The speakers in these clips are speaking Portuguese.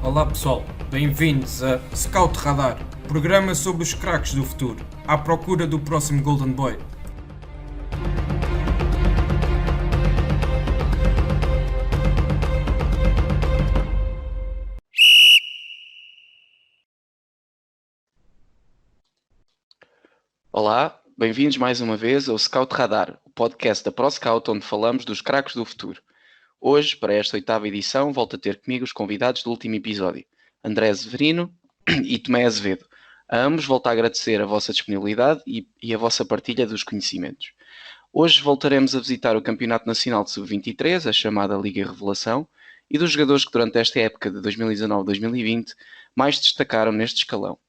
Olá pessoal, bem-vindos a Scout Radar, programa sobre os craques do futuro, à procura do próximo Golden Boy. Olá, bem-vindos mais uma vez ao Scout Radar, o podcast da ProScout onde falamos dos craques do futuro. Hoje, para esta 8ª edição, volto a ter comigo os convidados do último episódio, André Severino e Tomé Azevedo. A ambos volto a agradecer a vossa disponibilidade e a vossa partilha dos conhecimentos. Hoje voltaremos a visitar o Campeonato Nacional de Sub-23, a chamada Liga Revelação, e dos jogadores que durante esta época de 2019-2020 mais destacaram neste escalão.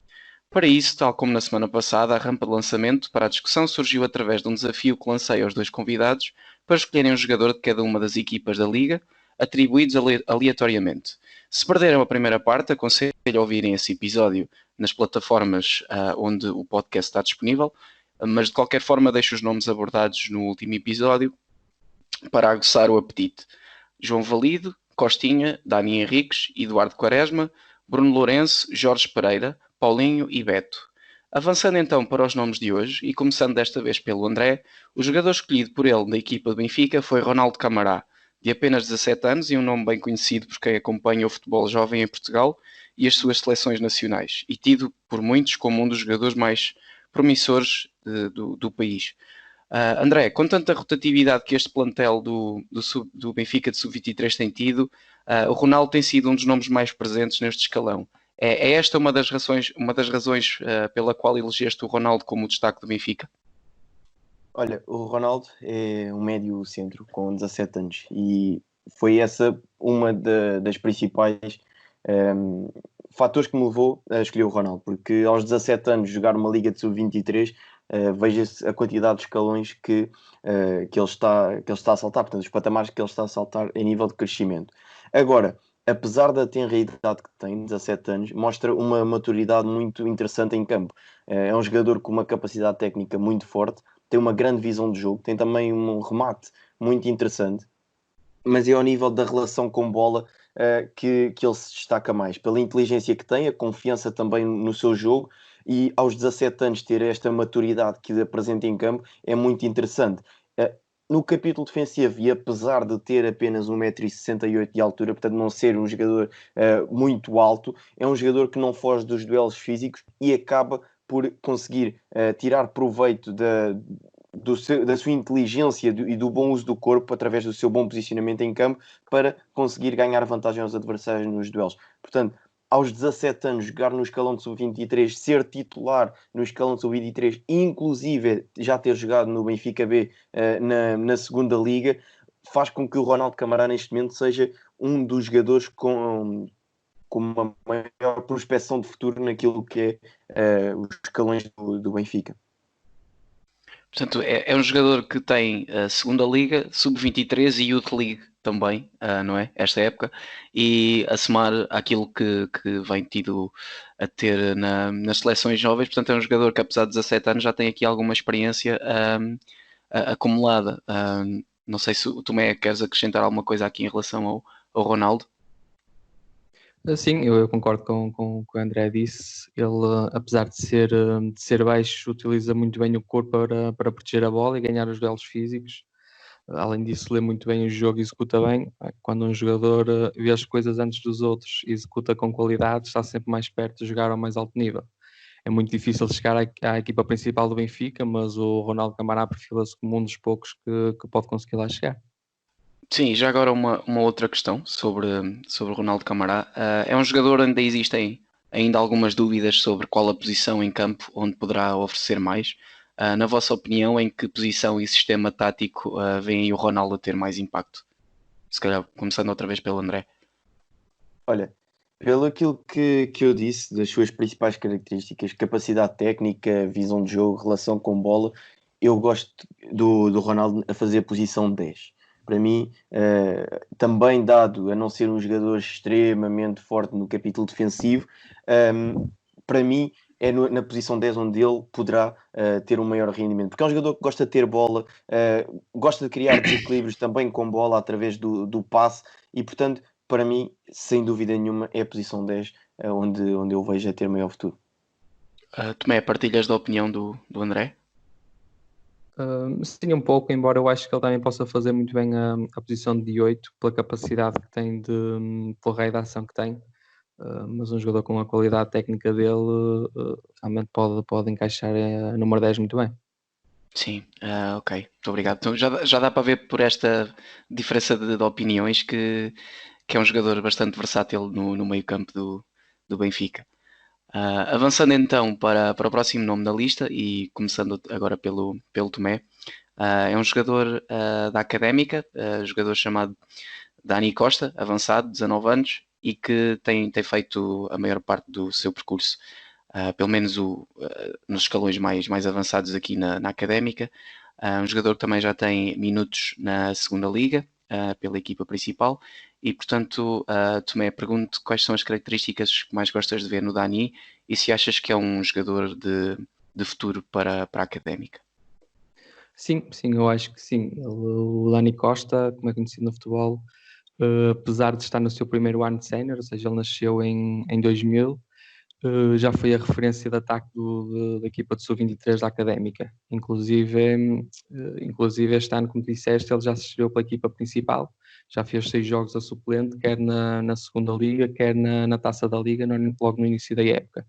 Para isso, tal como na semana passada, a rampa de lançamento para a discussão surgiu através de um desafio que lancei aos dois convidados para escolherem um jogador de cada uma das equipas da Liga, atribuídos aleatoriamente. Se perderam a primeira parte, aconselho a ouvirem esse episódio nas plataformas onde o podcast está disponível, mas de qualquer forma deixo os nomes abordados no último episódio para aguçar o apetite. João Valido, Costinha, Dani Henriques, Eduardo Quaresma, Bruno Lourenço, Jorge Pereira, Paulinho e Beto. Avançando então para os nomes de hoje e começando desta vez pelo André, o jogador escolhido por ele na equipa do Benfica foi Ronaldo Camará, de apenas 17 anos e um nome bem conhecido por quem acompanha o futebol jovem em Portugal e as suas seleções nacionais, e tido por muitos como um dos jogadores mais promissores do país. André, com tanta rotatividade que este plantel do Benfica de Sub-23 tem tido, o Ronaldo tem sido um dos nomes mais presentes neste escalão. É esta uma das razões pela qual elegeste o Ronaldo como o destaque do Benfica? Olha, o Ronaldo é um médio centro com 17 anos e foi essa uma das principais fatores que me levou a escolher o Ronaldo, porque aos 17 anos jogar uma Liga de Sub-23, veja-se a quantidade de escalões que ele está a saltar, portanto os patamares que ele está a saltar em nível de crescimento. Agora, apesar da tenra idade que tem, 17 anos, mostra uma maturidade muito interessante em campo. É um jogador com uma capacidade técnica muito forte, tem uma grande visão de jogo, tem também um remate muito interessante, mas é ao nível da relação com bola que ele se destaca mais, pela inteligência que tem, a confiança também no seu jogo, e aos 17 anos ter esta maturidade que apresenta em campo é muito interessante. No capítulo defensivo, e apesar de ter apenas 1,68 m de altura, portanto não ser um jogador muito alto, é um jogador que não foge dos duelos físicos e acaba por conseguir tirar proveito da sua inteligência e do bom uso do corpo através do seu bom posicionamento em campo para conseguir ganhar vantagem aos adversários nos duelos. Portanto, aos 17 anos, jogar no escalão de sub-23, ser titular no escalão de sub-23, inclusive já ter jogado no Benfica B na segunda liga, faz com que o Ronaldo Camará neste momento seja um dos jogadores com uma maior prospecção de futuro naquilo que é os escalões do Benfica. Portanto, é um jogador que tem a segunda liga, sub-23 e Youth League também, não é? Esta época, e a somar aquilo que vem tido a ter nas seleções jovens. Portanto, é um jogador que, apesar de 17 anos, já tem aqui alguma experiência acumulada. Não sei se o Tomé queres acrescentar alguma coisa aqui em relação ao Ronaldo. Sim, eu concordo com o que o André disse. Ele, apesar de ser baixo, utiliza muito bem o corpo para proteger a bola e ganhar os duelos físicos. Além disso, lê muito bem o jogo e executa bem. Quando um jogador vê as coisas antes dos outros e executa com qualidade, está sempre mais perto de jogar ao mais alto nível. É muito difícil chegar à equipa principal do Benfica, mas o Ronaldo Camará perfila-se como um dos poucos que pode conseguir lá chegar. Sim, já agora uma outra questão sobre o Ronaldo Camará. É um jogador onde existem ainda algumas dúvidas sobre qual a posição em campo onde poderá oferecer mais. Na vossa opinião, em que posição e sistema tático vem aí o Ronaldo a ter mais impacto? Se calhar começando outra vez pelo André. Olha, pelo aquilo que eu disse, das suas principais características, capacidade técnica, visão de jogo, relação com bola, eu gosto do Ronaldo a fazer a posição 10. Para mim, também dado a não ser um jogador extremamente forte no capítulo defensivo, para mim é na posição 10 onde ele poderá ter um maior rendimento. Porque é um jogador que gosta de ter bola, gosta de criar desequilíbrios também com bola através do passe e, portanto, para mim, sem dúvida nenhuma, é a posição 10 onde eu vejo a ter maior futuro. Tomé, partilhas da opinião do André? Sim, um pouco, embora eu acho que ele também possa fazer muito bem a posição de 8 pela capacidade que tem pela raio de ação que tem. Mas um jogador com a qualidade técnica dele realmente pode encaixar a número 10 muito bem. Sim, ok, muito obrigado. Então já dá para ver por esta diferença de opiniões que é um jogador bastante versátil no meio-campo do Benfica. Avançando então para o próximo nome da lista e começando agora pelo Tomé, é um jogador da Académica, jogador chamado Dani Costa, avançado, 19 anos, e que tem feito a maior parte do seu percurso, pelo menos nos escalões mais avançados aqui na Académica. Um jogador que também já tem minutos na segunda liga, pela equipa principal, e portanto, Tomé, pergunto quais são as características que mais gostas de ver no Dani e se achas que é um jogador de futuro para a Académica. Sim, eu acho que sim. O Dani Costa, como é conhecido no futebol, apesar de estar no seu primeiro ano de sénior, ou seja, ele nasceu em 2000, já foi a referência de ataque da equipa de sub-23 da Académica. Inclusive este ano, como disseste, ele já se estreou pela equipa principal, já fez 6 jogos a suplente, quer na segunda liga, quer na Taça da Liga, logo no início da época.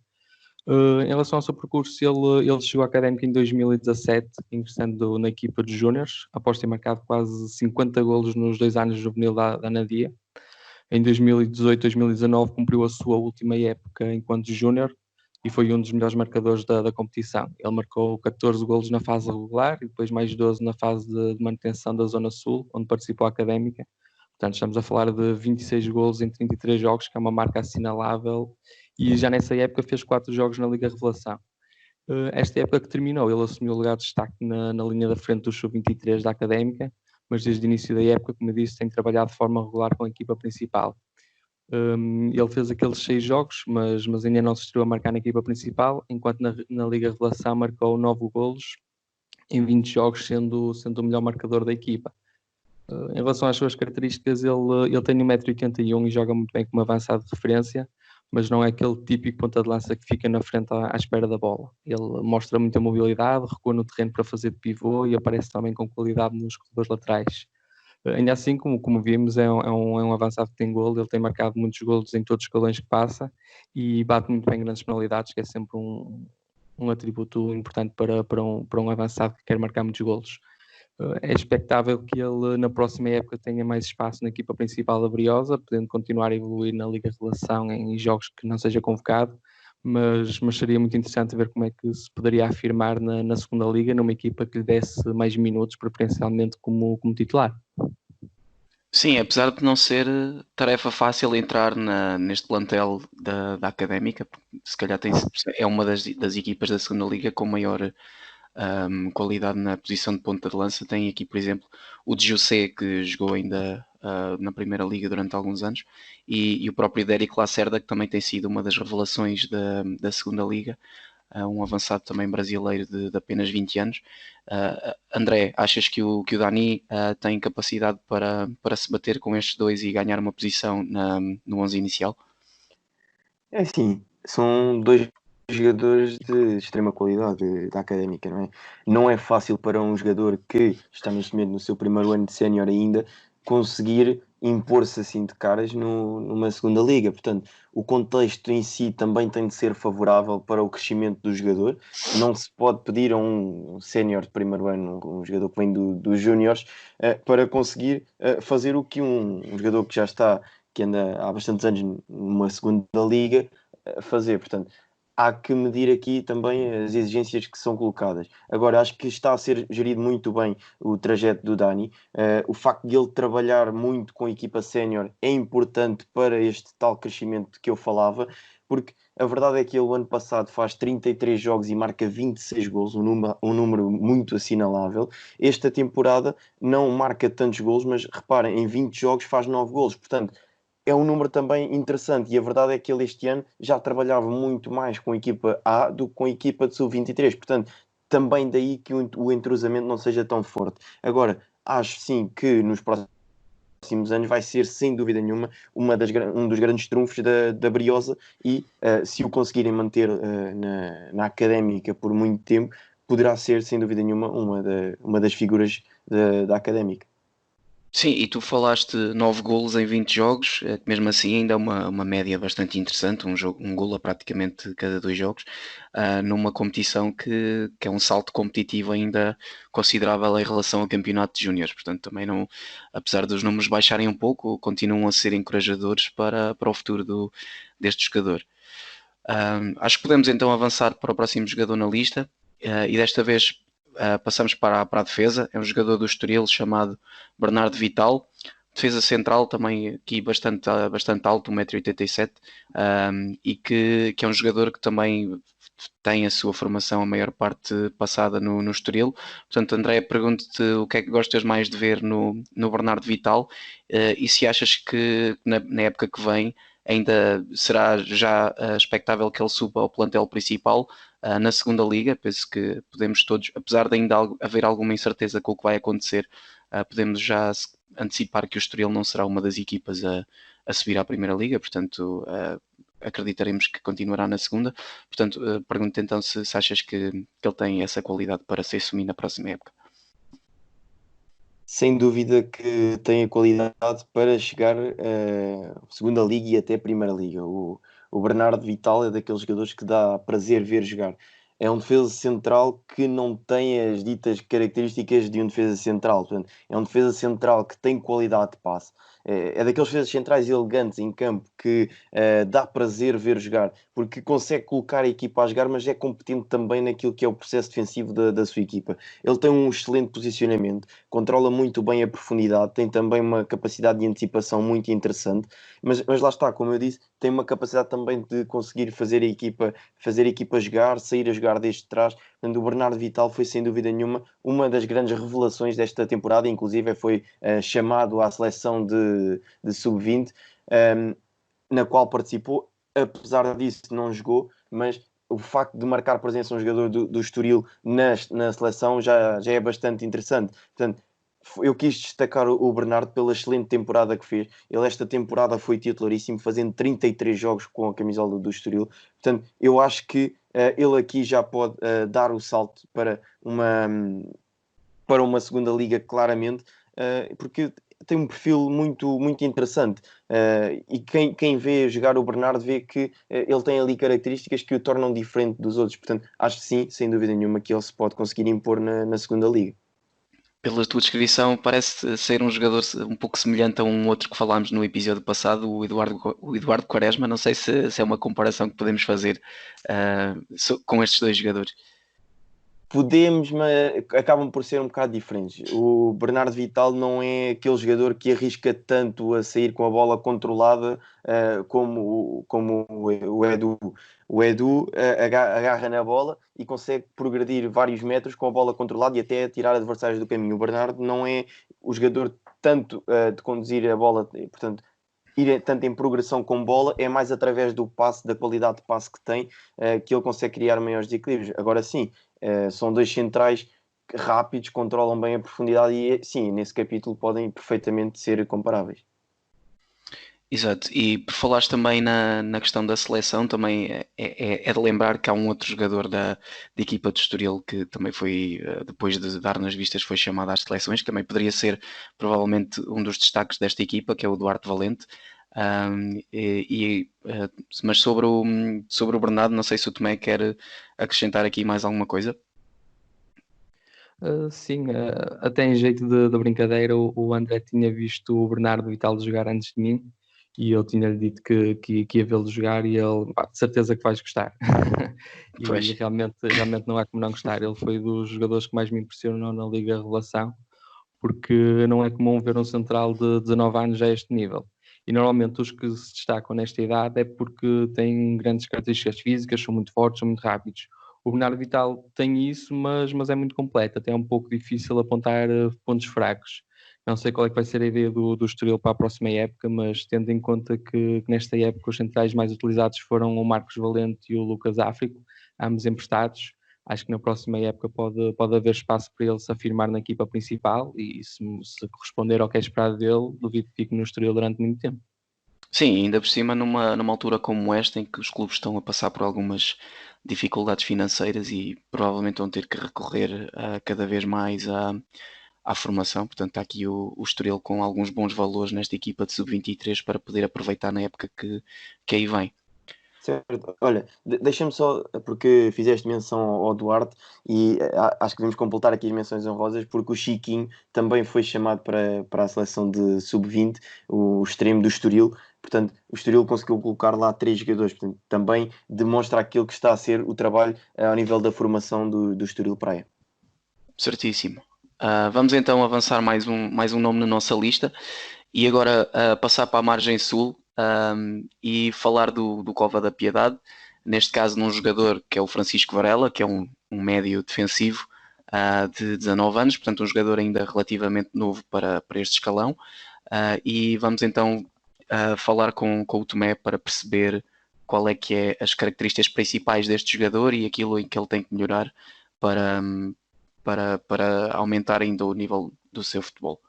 Em relação ao seu percurso, ele chegou à Académica em 2017, ingressando na equipa de Júniors, após ter marcado quase 50 golos nos 2 anos juvenil da Nadia. Em 2018-2019 cumpriu a sua última época enquanto júnior e foi um dos melhores marcadores da competição. Ele marcou 14 golos na fase regular e depois mais 12 na fase de manutenção da Zona Sul, onde participou a Académica. Portanto, estamos a falar de 26 golos em 33 jogos, que é uma marca assinalável, e já nessa época fez 4 jogos na Liga Revelação. Esta época que terminou, ele assumiu o lugar de destaque na linha da frente do Sub-23 da Académica, mas desde o início da época, como eu disse, tem trabalhado de forma regular com a equipa principal. Ele fez aqueles 6 jogos, mas ainda não se estreou a marcar na equipa principal, enquanto na Liga Revelação marcou 9 golos em 20 jogos, sendo o melhor marcador da equipa. Em relação às suas características, ele tem 1,81 m e joga muito bem como avançado de referência, mas não é aquele típico ponta de lança que fica na frente à espera da bola. Ele mostra muita mobilidade, recua no terreno para fazer de pivô e aparece também com qualidade nos corredores laterais. Ainda assim, como vimos, é um avançado que tem golo, ele tem marcado muitos golos em todos os escalões que passa e bate muito bem grandes penalidades, que é sempre um atributo importante para um avançado que quer marcar muitos golos. É expectável que ele na próxima época tenha mais espaço na equipa principal da Briosa, podendo continuar a evoluir na Liga Relação em jogos que não seja convocado, mas seria muito interessante ver como é que se poderia afirmar na segunda Liga, numa equipa que lhe desse mais minutos, preferencialmente como titular. Sim, apesar de não ser tarefa fácil entrar neste plantel da Académica, se calhar é uma das equipas da segunda liga com maior qualidade na posição de ponta de lança. Tem aqui, por exemplo, o de José, que jogou ainda na Primeira Liga durante alguns anos, e o próprio Dérico Lacerda, que também tem sido uma das revelações da Segunda Liga, um avançado também brasileiro de apenas 20 anos. André, achas que o Dani tem capacidade para se bater com estes dois e ganhar uma posição no 11 inicial? É assim, são dois jogadores de extrema qualidade da Académica, não é? Não é fácil para um jogador que está neste momento no seu primeiro ano de sénior ainda conseguir impor-se assim de caras numa segunda liga. Portanto, o contexto em si também tem de ser favorável para o crescimento do jogador. Não se pode pedir a um sénior de primeiro ano, um jogador que vem dos júniores, para conseguir fazer o que um jogador que já está, que anda há bastantes anos numa segunda liga, a fazer. Portanto, há que medir aqui também as exigências que são colocadas. Agora, acho que está a ser gerido muito bem o trajeto do Dani. O facto de ele trabalhar muito com a equipa sénior é importante para este tal crescimento que eu falava, porque a verdade é que ele, o ano passado, faz 33 jogos e marca 26 golos, um número muito assinalável. Esta temporada não marca tantos golos, mas reparem, em 20 jogos faz 9 golos. Portanto, é um número também interessante, e a verdade é que ele este ano já trabalhava muito mais com a equipa A do que com a equipa de sub-23, portanto, também daí que o entrosamento não seja tão forte. Agora, acho sim que nos próximos próximos anos vai ser, sem dúvida nenhuma, um dos grandes trunfos da Briosa e se o conseguirem manter na Académica por muito tempo, poderá ser, sem dúvida nenhuma, uma das figuras da Académica. Sim, e tu falaste 9 golos em 20 jogos, mesmo assim ainda é uma média bastante interessante, um golo a praticamente cada 2 jogos, numa competição que é um salto competitivo ainda considerável em relação ao campeonato de júniores, portanto também não, apesar dos números baixarem um pouco, continuam a ser encorajadores para o futuro deste jogador. Acho que podemos então avançar para o próximo jogador na lista, e desta vez passamos para a defesa. É um jogador do Estoril chamado Bernardo Vital, defesa central também aqui bastante alto, 1,87 m, e que é um jogador que também tem a sua formação a maior parte passada no Estoril. Portanto, André, pergunto-te o que é que gostas mais de ver no Bernardo Vital, e se achas que na época que vem ainda será já expectável que ele suba ao plantel principal na segunda liga. Penso que podemos todos, apesar de ainda haver alguma incerteza com o que vai acontecer, podemos já antecipar que o Estoril não será uma das equipas a subir à primeira liga, portanto acreditaremos que continuará na segunda. Portanto, pergunto então se achas que ele tem essa qualidade para se assumir na próxima época. Sem dúvida que tem a qualidade para chegar à segunda liga e até a primeira liga. O Bernardo Vital é daqueles jogadores que dá prazer ver jogar. É um defesa central que não tem as ditas características de um defesa central. Portanto, é um defesa central que tem qualidade de passe. É daqueles defesas centrais elegantes em campo que dá prazer ver jogar, porque consegue colocar a equipa a jogar, mas é competente também naquilo que é o processo defensivo da sua equipa. Ele tem um excelente posicionamento, controla muito bem a profundidade, tem também uma capacidade de antecipação muito interessante, mas lá está, como eu disse, tem uma capacidade também de conseguir fazer a equipa jogar, sair a jogar desde trás. Portanto, o Bernardo Vital foi sem dúvida nenhuma uma das grandes revelações desta temporada, inclusive foi chamado à seleção de sub-20, na qual participou. Apesar disso não jogou, mas o facto de marcar presença um jogador do Estoril na seleção já é bastante interessante. Portanto, eu quis destacar o Bernardo pela excelente temporada que fez. Ele esta temporada foi titularíssimo, fazendo 33 jogos com a camisola do Estoril. Portanto, eu acho que ele aqui já pode dar o salto para uma segunda liga, claramente, porque tem um perfil muito, muito interessante. E quem vê jogar o Bernardo vê que ele tem ali características que o tornam diferente dos outros. Portanto, acho que sim, sem dúvida nenhuma, que ele se pode conseguir impor na segunda liga. Pela tua descrição, parece ser um jogador um pouco semelhante a um outro que falámos no episódio passado, o Eduardo Quaresma. Não sei se é uma comparação que podemos fazer com estes dois jogadores. Podemos, mas acabam por ser um bocado diferentes. O Bernardo Vital não é aquele jogador que arrisca tanto a sair com a bola controlada como o Edu. O Edu agarra na bola e consegue progredir vários metros com a bola controlada e até tirar adversários do caminho. O Bernardo não é o jogador tanto de conduzir a bola, portanto, ir tanto em progressão com bola, é mais através do passe, da qualidade de passe que tem, que ele consegue criar maiores desequilíbrios. Agora sim, são dois centrais rápidos, controlam bem a profundidade e sim, nesse capítulo podem perfeitamente ser comparáveis. Exato, e por falares também na questão da seleção, também é de lembrar que há um outro jogador da equipa de Estoril que também foi, depois de dar nas vistas, foi chamado às seleções, que também poderia ser provavelmente um dos destaques desta equipa, que é o Duarte Valente. Mas sobre o Bernardo, não sei se o Tomé quer acrescentar aqui mais alguma coisa. Sim, até em jeito de brincadeira, o André tinha visto o Bernardo Vital jogar antes de mim e eu tinha-lhe dito que ia vê-lo jogar e ele, de certeza que vais gostar. E realmente não há como não gostar. Ele foi dos jogadores que mais me impressionou na Liga Revelação, porque não é comum ver um central de 19 anos a este nível. E normalmente os que se destacam nesta idade é porque têm grandes características físicas, são muito fortes, são muito rápidos. O Bernardo Vital tem isso, mas é muito completo, até é um pouco difícil apontar pontos fracos. Não sei qual é que vai ser a ideia do Estoril para a próxima época, mas tendo em conta que nesta época os centrais mais utilizados foram o Marcos Valente e o Lucas Áfrico, ambos emprestados, Acho que na próxima época pode haver espaço para ele se afirmar na equipa principal e se corresponder ao que é esperado dele, duvido que fique no Estoril durante muito tempo. Sim, ainda por cima numa altura como esta em que os clubes estão a passar por algumas dificuldades financeiras e provavelmente vão ter que recorrer cada vez mais à formação. Portanto, está aqui o Estoril com alguns bons valores nesta equipa de sub-23 para poder aproveitar na época que aí vem. Certo. Olha, deixa-me só, porque fizeste menção ao Duarte e acho que devemos completar aqui as menções honrosas, porque o Chiquinho também foi chamado para a seleção de sub-20, o extremo do Estoril. Portanto, o Estoril conseguiu colocar lá 3 jogadores. Portanto, também demonstra aquilo que está a ser o trabalho ao nível da formação do Estoril Praia. Certíssimo. Vamos então avançar mais um nome na nossa lista e agora passar para a margem sul e falar do Cova da Piedade, neste caso num jogador que é o Francisco Varela, que é um médio defensivo de 19 anos, portanto um jogador ainda relativamente novo para este escalão, e vamos então falar com o Tomé para perceber qual é que é as características principais deste jogador e aquilo em que ele tem que melhorar para aumentar ainda o nível do seu futebol.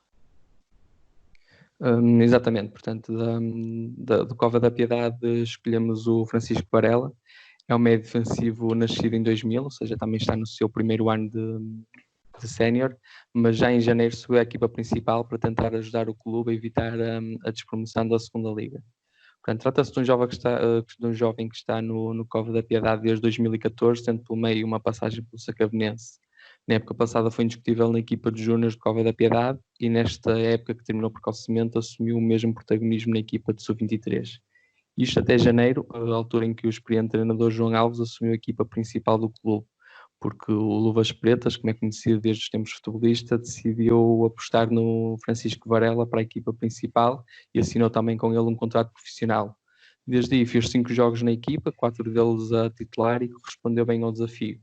Exatamente, portanto, do Cova da Piedade escolhemos o Francisco Varela, é um médio defensivo nascido em 2000, ou seja, também está no seu primeiro ano de sénior, mas já em janeiro subiu à equipa principal para tentar ajudar o clube a evitar a despromoção da segunda liga. Portanto, trata-se de um jovem que está no Cova da Piedade desde 2014, tendo pelo meio uma passagem pelo Sacavonense. Na época passada foi indiscutível na equipa de júniores de Cova da Piedade e nesta época que terminou precocemente assumiu o mesmo protagonismo na equipa de sub-23. Isto até janeiro, a altura em que o experiente treinador João Alves assumiu a equipa principal do clube, porque o Luvas Pretas, como é conhecido desde os tempos de futebolista, decidiu apostar no Francisco Varela para a equipa principal e assinou também com ele um contrato profissional. Desde aí fez 5 jogos na equipa, 4 deles a titular e correspondeu bem ao desafio.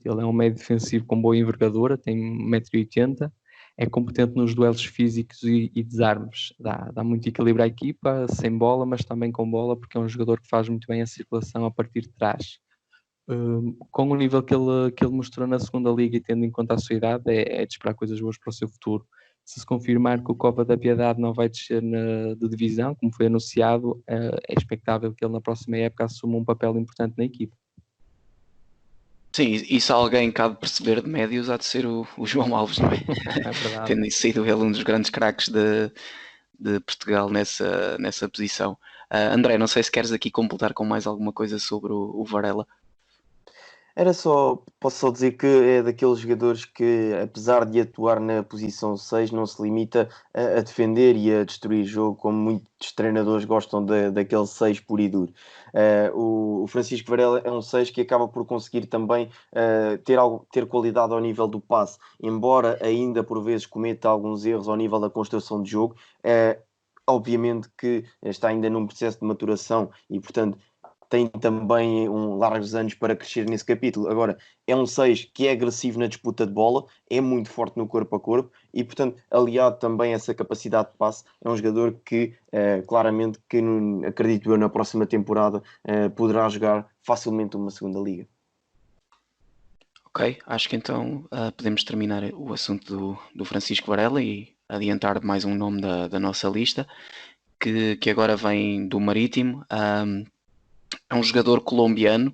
Ele é um médio defensivo com boa envergadura, tem 1,80 m, é competente nos duelos físicos e desarmes. Dá muito equilíbrio à equipa, sem bola, mas também com bola, porque é um jogador que faz muito bem a circulação a partir de trás. Com o nível que ele mostrou na segunda liga e tendo em conta a sua idade, é de esperar coisas boas para o seu futuro. Se confirmar que o Cova da Piedade não vai descer de divisão, como foi anunciado, é expectável que ele na próxima época assuma um papel importante na equipa. Sim, e se alguém cabe perceber de médios, há de ser o João Alves, não é? É verdade. Tendo sido ele um dos grandes craques de Portugal nessa posição. André, não sei se queres aqui completar com mais alguma coisa sobre o Varela. Posso só dizer que é daqueles jogadores que, apesar de atuar na posição 6, não se limita a defender e a destruir jogo, como muitos treinadores gostam daquele 6 puro e duro. O Francisco Varela é um 6 que acaba por conseguir também ter qualidade ao nível do passe, embora ainda por vezes cometa alguns erros ao nível da construção de jogo. Obviamente que está ainda num processo de maturação e, portanto, tem também largos anos para crescer nesse capítulo. Agora, é um 6 que é agressivo na disputa de bola, é muito forte no corpo a corpo e, portanto, aliado também a essa capacidade de passe, é um jogador que, claramente, que acredito eu, na próxima temporada, poderá jogar facilmente uma segunda liga. Ok, acho que então podemos terminar o assunto do Francisco Varela e adiantar mais um nome da nossa lista, que agora vem do Marítimo. É um jogador colombiano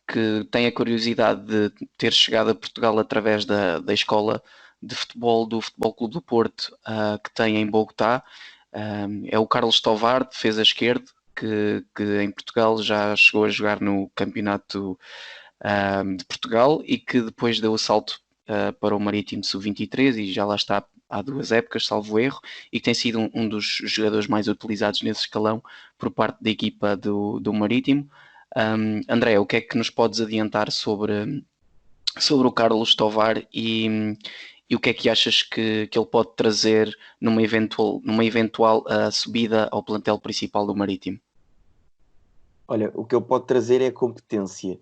que tem a curiosidade de ter chegado a Portugal através da escola de futebol do Futebol Clube do Porto, que tem em Bogotá. É o Carlos Tovar, defesa esquerdo, que em Portugal já chegou a jogar no Campeonato de Portugal e que depois deu o salto para o Marítimo Sub-23 e já lá está há 2 épocas, salvo erro, e que tem sido um dos jogadores mais utilizados nesse escalão por parte da equipa do Marítimo. André, o que é que nos podes adiantar sobre o Carlos Tovar e o que é que achas que ele pode trazer numa eventual subida ao plantel principal do Marítimo? Olha, o que ele pode trazer é a competência.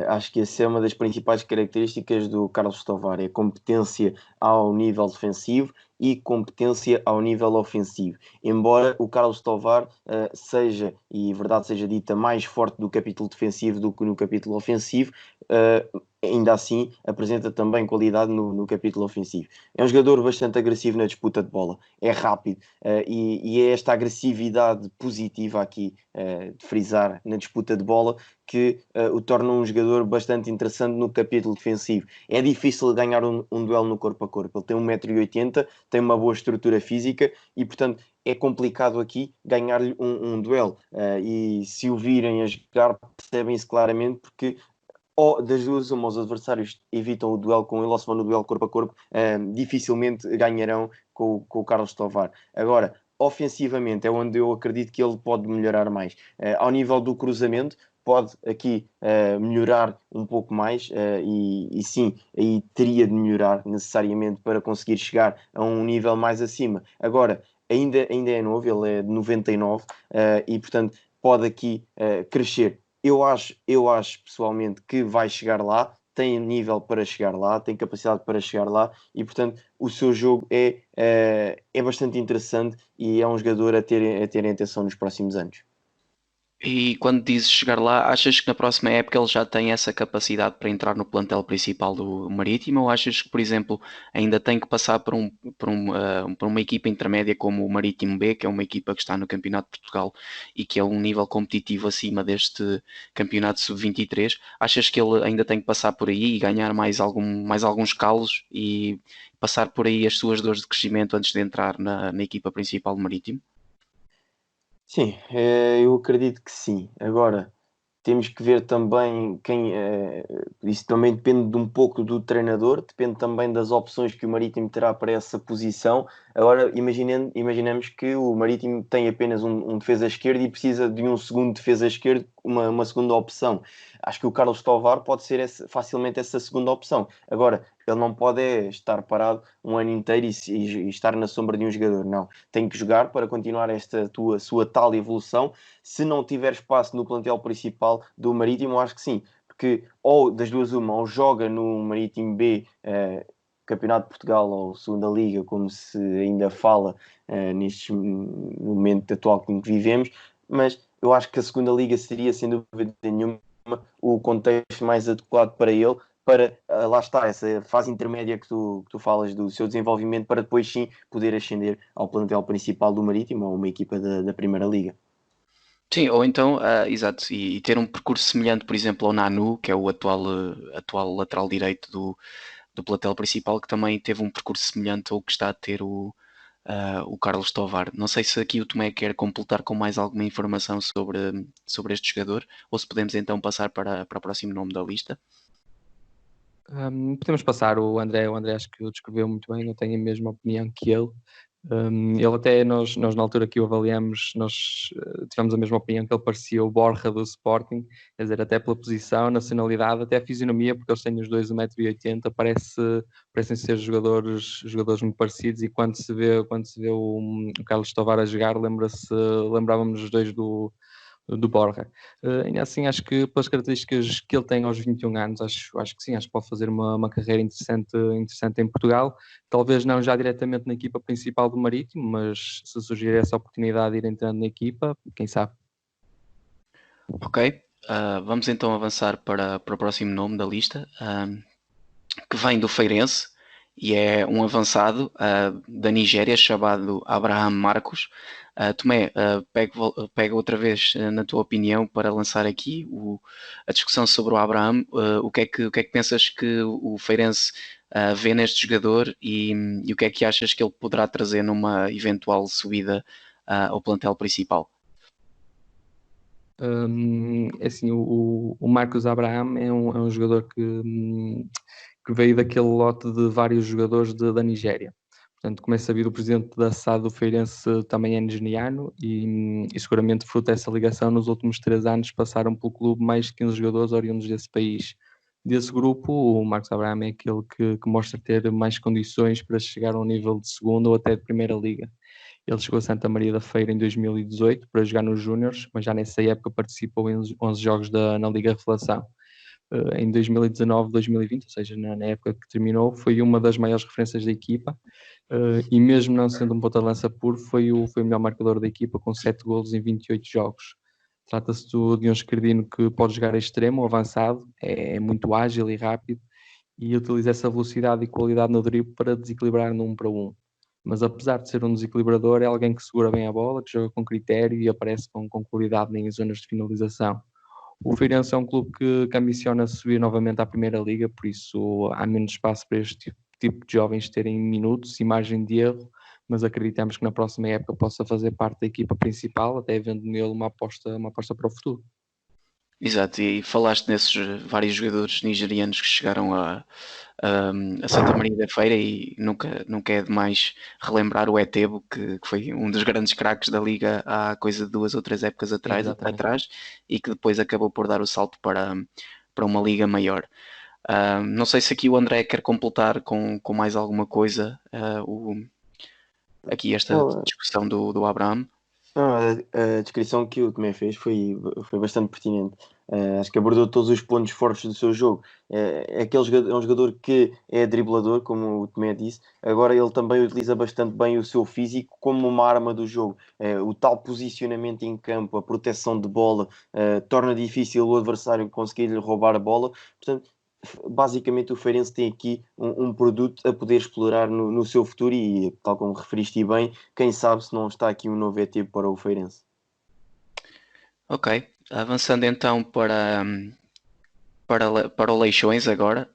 Acho que essa é uma das principais características do Carlos Tovar, é a competência ao nível defensivo e competência ao nível ofensivo. Embora o Carlos Tovar seja, e verdade seja dita, mais forte do capítulo defensivo do que no capítulo ofensivo, ainda assim apresenta também qualidade no capítulo ofensivo. É um jogador bastante agressivo na disputa de bola, é rápido, e é esta agressividade positiva aqui de frisar na disputa de bola que o torna um jogador bastante interessante no capítulo defensivo. É difícil ganhar um duelo no corpo a corpo. Ele tem 1,80 m, tem uma boa estrutura física e, portanto, é complicado aqui ganhar-lhe um duelo. E se o virem a jogar, percebem-se claramente, porque ou das duas, os adversários evitam o duelo com ele ou se vão no duelo corpo a corpo, dificilmente ganharão com o Carlos Tovar. Agora, ofensivamente é onde eu acredito que ele pode melhorar mais. Ao nível do cruzamento, pode aqui melhorar um pouco mais e sim, aí teria de melhorar necessariamente para conseguir chegar a um nível mais acima. Agora, ainda é novo, ele é de 99 e portanto pode aqui crescer. Eu acho pessoalmente que vai chegar lá, tem nível para chegar lá, tem capacidade para chegar lá e, portanto, o seu jogo é bastante interessante e é um jogador a ter em atenção nos próximos anos. E quando dizes chegar lá, achas que na próxima época ele já tem essa capacidade para entrar no plantel principal do Marítimo? Ou achas que, por exemplo, ainda tem que passar por uma equipa intermédia como o Marítimo B, que é uma equipa que está no Campeonato de Portugal e que é um nível competitivo acima deste Campeonato Sub-23? Achas que ele ainda tem que passar por aí e ganhar mais alguns calos e passar por aí as suas dores de crescimento antes de entrar na equipa principal do Marítimo? Sim, eu acredito que sim. Agora, temos que ver também isso também depende de um pouco do treinador, depende também das opções que o Marítimo terá para essa posição. Agora, imaginemos que o Marítimo tem apenas um defesa esquerdo e precisa de um segundo defesa esquerdo, uma segunda opção. Acho que o Carlos Tovar pode ser facilmente essa segunda opção. Agora, ele não pode estar parado um ano inteiro e estar na sombra de um jogador, não. Tem que jogar para continuar esta sua tal evolução. Se não tiver espaço no plantel principal do Marítimo, acho que sim, porque ou das duas uma, ou joga no Marítimo B, Campeonato de Portugal ou Segunda Liga, como se ainda fala no momento atual em que vivemos, mas eu acho que a Segunda Liga seria, sem dúvida nenhuma, o contexto mais adequado para ele, para, lá está, essa fase intermédia que tu falas do seu desenvolvimento, para depois sim poder ascender ao plantel principal do Marítimo ou uma equipa da Primeira Liga. Sim, ou então, exato, e ter um percurso semelhante, por exemplo, ao Nanu, que é o atual lateral direito do plantel principal, que também teve um percurso semelhante ao que está a ter o Carlos Tovar. Não sei se aqui o Tomé quer completar com mais alguma informação sobre este jogador, ou se podemos então passar para o próximo nome da lista. Podemos passar o André acho que o descreveu muito bem, eu tenho a mesma opinião que ele. Ele até, nós na altura que o avaliamos, nós tivemos a mesma opinião, que ele parecia o Borja do Sporting, quer dizer, até pela posição, nacionalidade, até a fisionomia, porque eles têm os dois 1,80 m, parecem ser jogadores muito parecidos, e quando se vê o Carlos Tovar a jogar, lembrávamos os dois do Borja. Ainda assim, acho que pelas características que ele tem aos 21 anos, acho que sim, acho que pode fazer uma carreira interessante em Portugal. Talvez não já diretamente na equipa principal do Marítimo, mas se surgir essa oportunidade de ir entrando na equipa, quem sabe. Ok, vamos então avançar para o próximo nome da lista, que vem do Feirense e é um avançado da Nigéria chamado Abraham Marcos. Tomé, pega outra vez na tua opinião para lançar aqui a discussão sobre o Abraham. O que é que pensas que o Feirense vê neste jogador e o que é que achas que ele poderá trazer numa eventual subida ao plantel principal? Assim, o Marcos Abraham é um jogador que veio daquele lote de vários jogadores da Nigéria. Portanto, como é sabido, o presidente da SAD do Feirense também é nigeriano e seguramente fruto dessa ligação, nos últimos 3 anos passaram pelo clube mais de 15 jogadores oriundos desse país. Desse grupo, o Marcos Abraham é aquele que mostra ter mais condições para chegar ao nível de segunda ou até de primeira liga. Ele chegou a Santa Maria da Feira em 2018 para jogar nos Júniores, mas já nessa época participou em 11 jogos na Liga Revelação. em 2019-2020, ou seja, na época que terminou, foi uma das maiores referências da equipa, e mesmo não sendo um ponta de lança puro, foi o melhor marcador da equipa, com 7 golos em 28 jogos. Trata-se de um esquerdino que pode jogar a extremo, avançado, é muito ágil e rápido, e utiliza essa velocidade e qualidade no drible para desequilibrar no 1 para 1. Mas apesar de ser um desequilibrador, é alguém que segura bem a bola, que joga com critério e aparece com qualidade em zonas de finalização. O Feirense é um clube que ambiciona subir novamente à Primeira Liga, por isso há menos espaço para este tipo de jovens terem minutos e margem de erro, mas acreditamos que na próxima época possa fazer parte da equipa principal, até havendo nele uma aposta para o futuro. Exato, e falaste nesses vários jogadores nigerianos que chegaram a Santa Maria da Feira, e nunca é demais relembrar o Etebo, que foi um dos grandes craques da Liga há coisa de 2 ou 3 épocas atrás, e que depois acabou por dar o salto para uma liga maior. Não sei se aqui o André quer completar com mais alguma coisa aqui esta Não, discussão do Abraham. não, a descrição que o Tomé fez foi bastante pertinente. Acho que abordou todos os pontos fortes do seu jogo. É um jogador que é driblador, como o Tomé disse. Agora ele também utiliza bastante bem o seu físico como uma arma do jogo. O tal posicionamento em campo, a proteção de bola, torna difícil o adversário conseguir lhe roubar a bola. Portanto, basicamente o Feirense tem aqui um produto a poder explorar no seu futuro, e tal como referiste bem, quem sabe se não está aqui um novo ET para o Feirense. Ok, avançando então para o Leixões agora.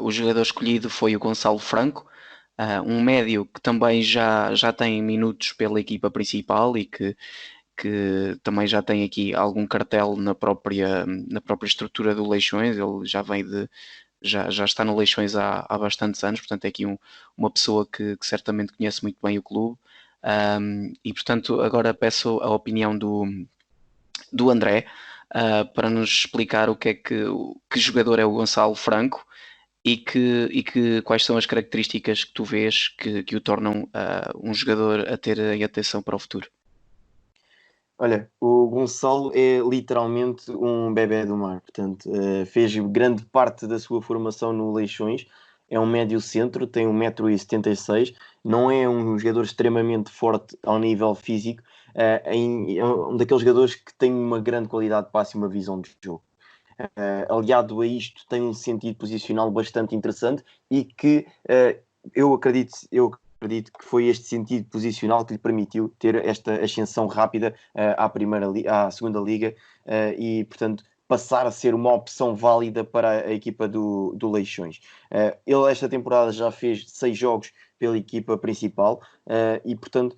O jogador escolhido foi o Gonçalo Franco, um médio que também já tem minutos pela equipa principal e que também já tem aqui algum cartel na própria estrutura do Leixões. Ele já está no Leixões há bastantes anos, portanto é aqui uma pessoa que certamente conhece muito bem o clube. E portanto agora peço a opinião do André, para nos explicar que jogador é o Gonçalo Franco, e quais são as características que tu vês que o tornam um jogador a ter em atenção para o futuro. Olha, o Gonçalo é literalmente um bebé do mar, portanto, fez grande parte da sua formação no Leixões. É um médio centro, tem 1,76 m, não é um jogador extremamente forte ao nível físico, é um daqueles jogadores que tem uma grande qualidade de passe e uma visão de jogo. Aliado a isto, tem um sentido posicional bastante interessante, e que eu acredito que foi este sentido posicional que lhe permitiu ter esta ascensão rápida à segunda liga, e portanto passar a ser uma opção válida para a equipa do Leixões. Ele esta temporada já fez 6 jogos pela equipa principal, e portanto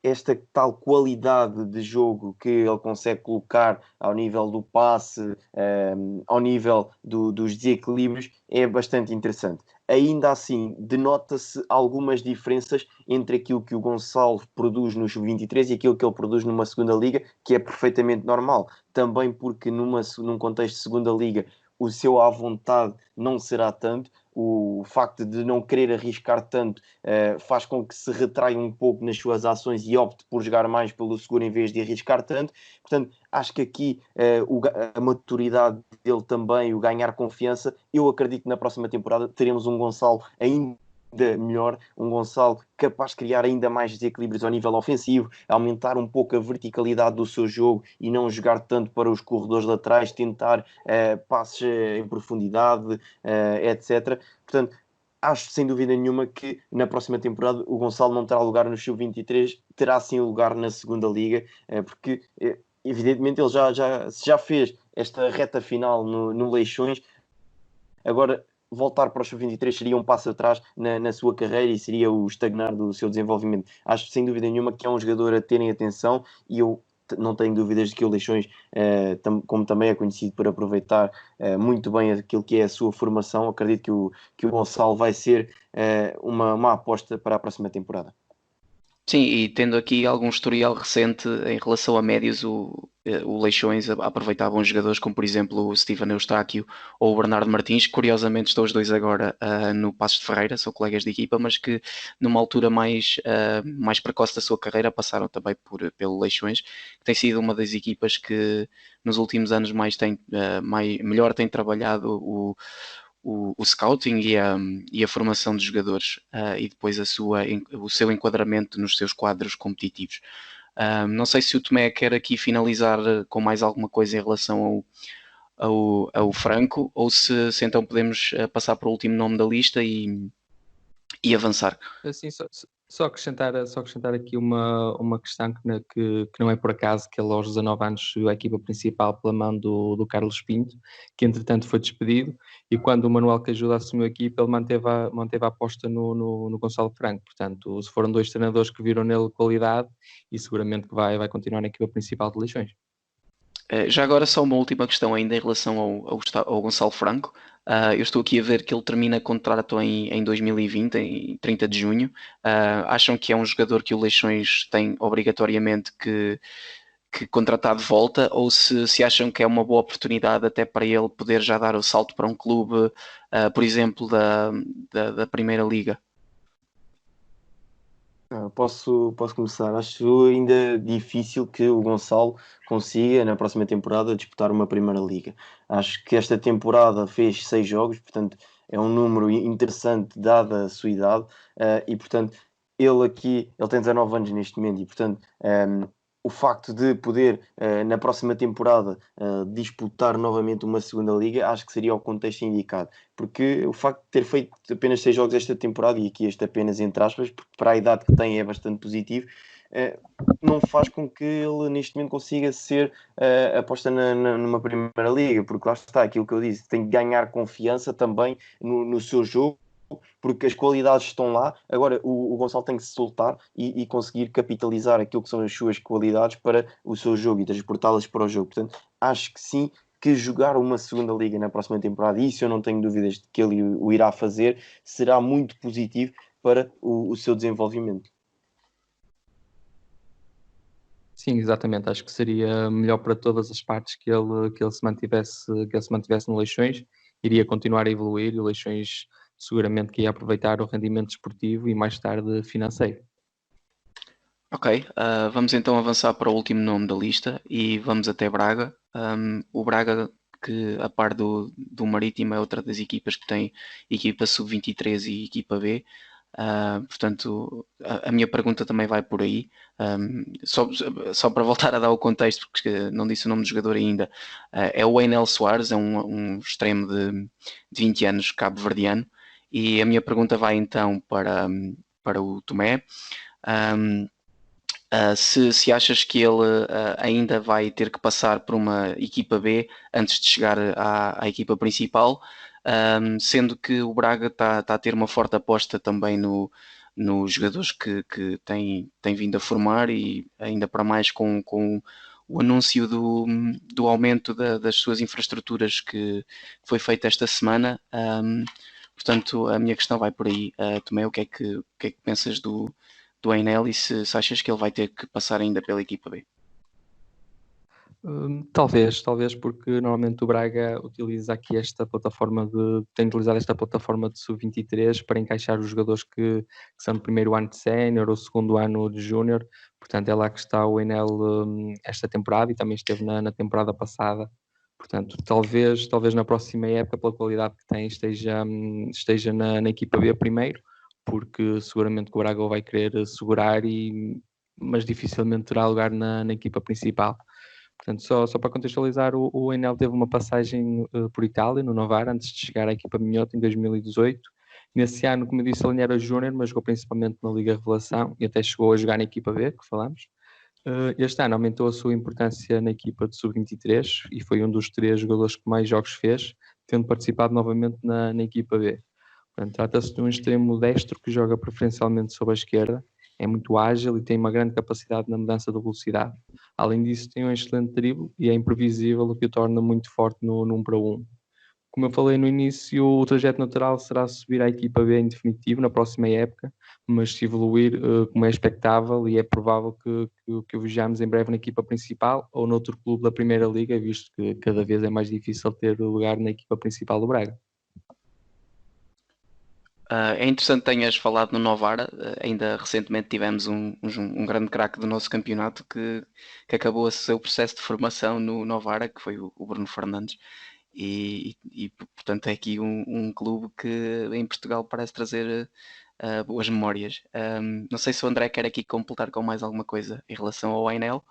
esta tal qualidade de jogo que ele consegue colocar ao nível do passe, ao nível dos desequilíbrios, é bastante interessante. Ainda assim, denota-se algumas diferenças entre aquilo que o Gonçalo produz no Sub-23 e aquilo que ele produz numa segunda liga, que é perfeitamente normal. Também porque num contexto de segunda liga, o seu à vontade não será tanto. O facto de não querer arriscar tanto faz com que se retraia um pouco nas suas ações e opte por jogar mais pelo seguro em vez de arriscar tanto. Portanto, acho que aqui a maturidade dele também, o ganhar confiança, eu acredito que na próxima temporada teremos um Gonçalo ainda melhor, um Gonçalo capaz de criar ainda mais desequilíbrios ao nível ofensivo, aumentar um pouco a verticalidade do seu jogo e não jogar tanto para os corredores laterais, tentar passes em profundidade, etc. Portanto, acho sem dúvida nenhuma que na próxima temporada o Gonçalo não terá lugar no Sub-23, terá sim lugar na segunda liga, porque evidentemente ele já fez esta reta final no Leixões. Agora voltar para o Sub-23 seria um passo atrás na sua carreira e seria o estagnar do seu desenvolvimento. Acho sem dúvida nenhuma que é um jogador a terem atenção, e eu não tenho dúvidas de que o Leixões, como também é conhecido por aproveitar muito bem aquilo que é a sua formação, acredito que o Gonçalo vai ser uma aposta para a próxima temporada. Sim, e tendo aqui algum historial recente em relação a médios, o Leixões aproveitava bons jogadores, como por exemplo o Steven Eustáquio ou o Bernardo Martins, que curiosamente estão os dois agora no Passos de Ferreira, são colegas de equipa, mas que numa altura mais precoce da sua carreira passaram também pelo Leixões, que tem sido uma das equipas que nos últimos anos melhor tem trabalhado o scouting e a formação de jogadores e depois o seu enquadramento nos seus quadros competitivos. Não sei se o Tomé quer aqui finalizar com mais alguma coisa em relação ao Franco, ou se então podemos passar para o último nome da lista e avançar. Assim, só acrescentar aqui uma questão que não é por acaso que ele aos 19 anos subiu à equipa principal pela mão do Carlos Pinto, que entretanto foi despedido, e quando o Manuel Cajuda assumiu a equipa, ele manteve a aposta no Gonçalo Franco. Portanto, se foram dois treinadores que viram nele qualidade, e seguramente que vai continuar na equipa principal de Leixões. Já agora só uma última questão ainda em relação ao Gonçalo Franco. Eu estou aqui a ver que ele termina contrato em 2020, em 30 de junho. Acham que é um jogador que o Leixões tem obrigatoriamente que contratar de volta, ou se acham que é uma boa oportunidade até para ele poder já dar o salto para um clube, por exemplo, da Primeira Liga? Posso começar. Acho ainda difícil que o Gonçalo consiga, na próxima temporada, disputar uma Primeira Liga. Acho que esta temporada fez 6 jogos, portanto, é um número interessante, dada a sua idade, e, portanto, ele tem 19 anos neste momento, e, portanto, o facto de poder, na próxima temporada, disputar novamente uma segunda liga, acho que seria o contexto indicado. Porque o facto de ter feito apenas 6 jogos esta temporada, e aqui este apenas entre aspas, porque para a idade que tem é bastante positivo, não faz com que ele neste momento consiga ser aposta numa Primeira Liga, porque lá está aquilo que eu disse, tem que ganhar confiança também no seu jogo, porque as qualidades estão lá. Agora o Gonçalo tem que se soltar e conseguir capitalizar aquilo que são as suas qualidades para o seu jogo e transportá-las para o jogo. Portanto, acho que sim, que jogar uma segunda liga na próxima temporada, e isso eu não tenho dúvidas de que ele o irá fazer, será muito positivo para o seu desenvolvimento. Sim, exatamente. Acho que seria melhor para todas as partes que ele se mantivesse no Leixões. Iria continuar a evoluir e o Leixões seguramente que ia aproveitar o rendimento desportivo e mais tarde financeiro. Ok, vamos então avançar para o último nome da lista e vamos até Braga. O Braga, que a par do Marítimo, é outra das equipas que tem equipa sub-23 e equipa B. Portanto, a minha pergunta também vai por aí. Só para voltar a dar o contexto, porque não disse o nome do jogador ainda, é o Einel Soares, é um extremo de 20 anos, cabo-verdiano. E a minha pergunta vai então para o Tomé. Se achas que ele ainda vai ter que passar por uma equipa B antes de chegar à equipa principal, sendo que o Braga está a ter uma forte aposta também nos jogadores que tem vindo a formar, e ainda para mais com o anúncio do aumento das suas infraestruturas que foi feito esta semana. Portanto, a minha questão vai por aí. Tomé, o que é que pensas do Einel, e se achas que ele vai ter que passar ainda pela equipa B? Talvez, porque normalmente o Braga utiliza aqui tem utilizado esta plataforma de sub-23 para encaixar os jogadores que são do primeiro ano de sénior ou segundo ano de júnior. Portanto, é lá que está o Einel esta temporada, e também esteve na temporada passada. Portanto, talvez na próxima época, pela qualidade que tem, esteja na equipa B primeiro, porque seguramente que o Braga o vai querer segurar, mas dificilmente terá lugar na equipa principal. Portanto, só para contextualizar, o Enel teve uma passagem por Itália, no Novara, antes de chegar à equipa minhota em 2018. Nesse ano, como eu disse, ele era júnior, mas jogou principalmente na Liga Revelação e até chegou a jogar na equipa B, que falamos. Este ano aumentou a sua importância na equipa de sub-23 e foi um dos 3 jogadores que mais jogos fez, tendo participado novamente na equipa B. Portanto, trata-se de um extremo destro que joga preferencialmente sobre a esquerda, é muito ágil e tem uma grande capacidade na mudança de velocidade. Além disso, tem um excelente drible e é imprevisível, o que o torna muito forte no 1 para 1. Como eu falei no início, o trajeto natural será subir à equipa B em definitivo na próxima época, mas se evoluir como é expectável e é provável que o vejamos em breve na equipa principal ou noutro clube da Primeira Liga, visto que cada vez é mais difícil ter lugar na equipa principal do Braga. É interessante que tenhas falado no Novara. Ainda recentemente tivemos um grande craque do nosso campeonato que acabou o seu processo de formação no Novara, que foi o Bruno Fernandes. E, portanto é aqui um clube que em Portugal parece trazer boas memórias. Não sei se o André quer aqui completar com mais alguma coisa em relação ao Ainel.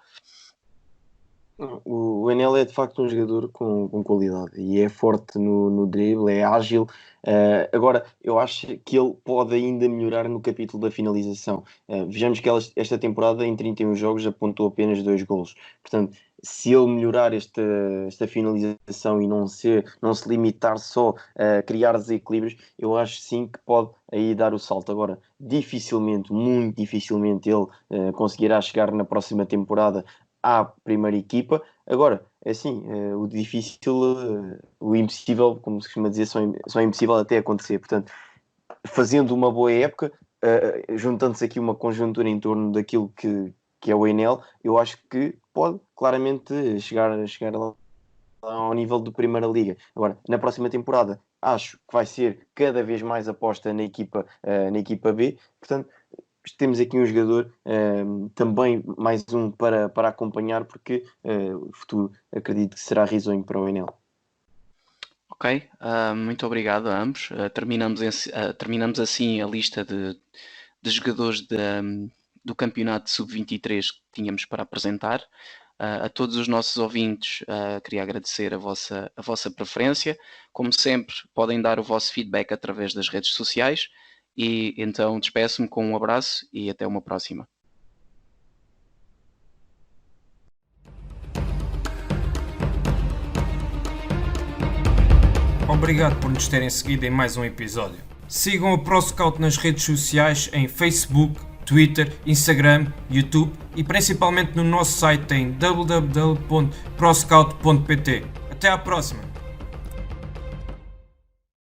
O Enel é de facto um jogador com qualidade e é forte no drible, é ágil. Agora, eu acho que ele pode ainda melhorar no capítulo da finalização. Vejamos que esta temporada, em 31 jogos, apontou apenas 2 golos. Portanto, se ele melhorar esta finalização e não se limitar só a criar desequilíbrios, eu acho sim que pode aí dar o salto. Agora, muito dificilmente ele conseguirá chegar na próxima temporada à primeira equipa. Agora, é assim, o difícil, o impossível, como se costuma dizer, só é impossível até acontecer. Portanto, fazendo uma boa época, juntando-se aqui uma conjuntura em torno daquilo que é o Enel, eu acho que pode claramente chegar lá ao nível de Primeira Liga. Agora, na próxima temporada, acho que vai ser cada vez mais aposta na equipa B. Portanto, temos aqui um jogador também mais um para acompanhar, porque o futuro acredito que será risonho para o Enel. Ok, muito obrigado a ambos. Terminamos assim a lista de jogadores do campeonato sub-23 que tínhamos para apresentar. A todos os nossos ouvintes, queria agradecer a vossa preferência. Como sempre, podem dar o vosso feedback através das redes sociais. E então despeço-me com um abraço e até uma próxima. Obrigado por nos terem seguido em mais um episódio. Sigam o ProScout nas redes sociais em Facebook, Twitter, Instagram, YouTube e principalmente no nosso site em www.proscout.pt. Até à próxima!